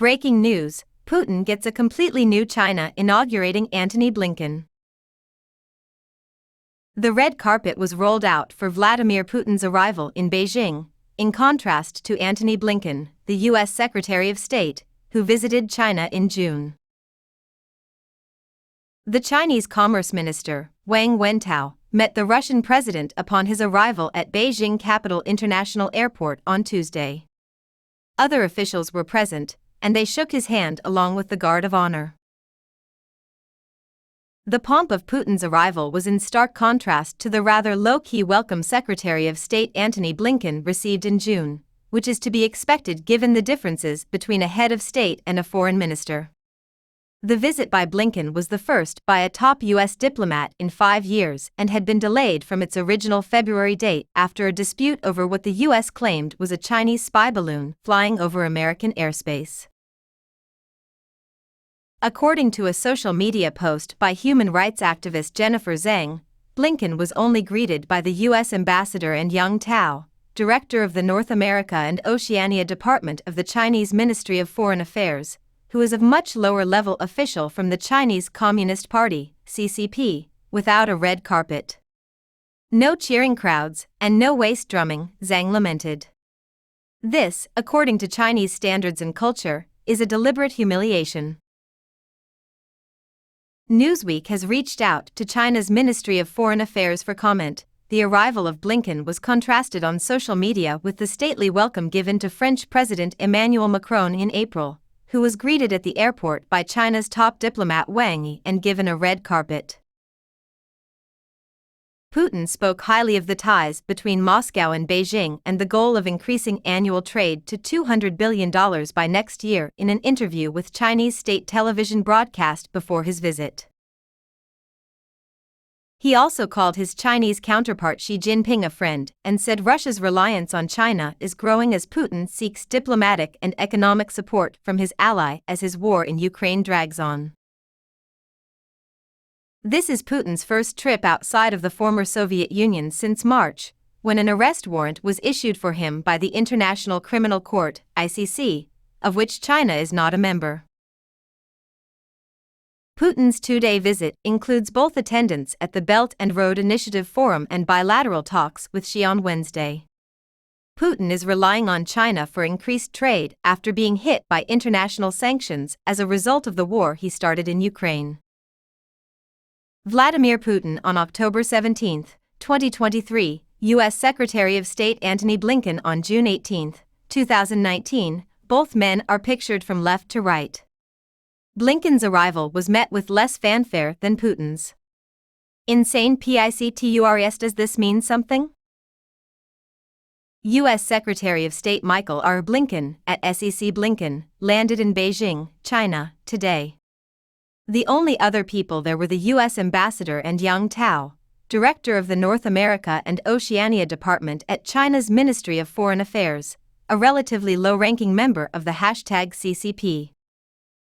Breaking news: Putin gets a completely new China inaugurating Antony Blinken. The red carpet was rolled out for Vladimir Putin's arrival in Beijing, in contrast to Antony Blinken, the U.S. Secretary of State, who visited China in June. The Chinese Commerce Minister, Wang Wentao, met the Russian president upon his arrival at Beijing Capital International Airport on Tuesday. Other officials were present, and they shook his hand along with the guard of honor. The pomp of Putin's arrival was in stark contrast to the rather low-key welcome Secretary of State Antony Blinken received in June, which is to be expected given the differences between a head of state and a foreign minister. The visit by Blinken was the first by a top U.S. diplomat in 5 years and had been delayed from its original February date after a dispute over what the U.S. claimed was a Chinese spy balloon flying over American airspace. According to a social media post by human rights activist Jennifer Zhang, Blinken was only greeted by the U.S. ambassador and Yang Tao, director of the North America and Oceania Department of the Chinese Ministry of Foreign Affairs, who is a much lower-level official from the Chinese Communist Party, CCP, without a red carpet. No cheering crowds, and no waist drumming, Zhang lamented. This, according to Chinese standards and culture, is a deliberate humiliation. Newsweek has reached out to China's Ministry of Foreign Affairs for comment. The arrival of Blinken was contrasted on social media with the stately welcome given to French President Emmanuel Macron in April, who was greeted at the airport by China's top diplomat Wang Yi and given a red carpet. Putin spoke highly of the ties between Moscow and Beijing and the goal of increasing annual trade to $200 billion by next year in an interview with Chinese state television broadcast before his visit. He also called his Chinese counterpart Xi Jinping a friend and said Russia's reliance on China is growing as Putin seeks diplomatic and economic support from his ally as his war in Ukraine drags on. This is Putin's first trip outside of the former Soviet Union since March, when an arrest warrant was issued for him by the International Criminal Court, ICC, of which China is not a member. Putin's two-day visit includes both attendance at the Belt and Road Initiative Forum and bilateral talks with Xi on Wednesday. Putin is relying on China for increased trade after being hit by international sanctions as a result of the war he started in Ukraine. Vladimir Putin on October 17, 2023, U.S. Secretary of State Antony Blinken on June 18, 2019, both men are pictured from left to right. Blinken's arrival was met with less fanfare than Putin's. Insane pictures. Does this mean something? U.S. Secretary of State Michael R. Blinken, at SEC Blinken, landed in Beijing, China, today. The only other people there were the U.S. ambassador and Yang Tao, director of the North America and Oceania Department at China's Ministry of Foreign Affairs, a relatively low-ranking member of the #CCP.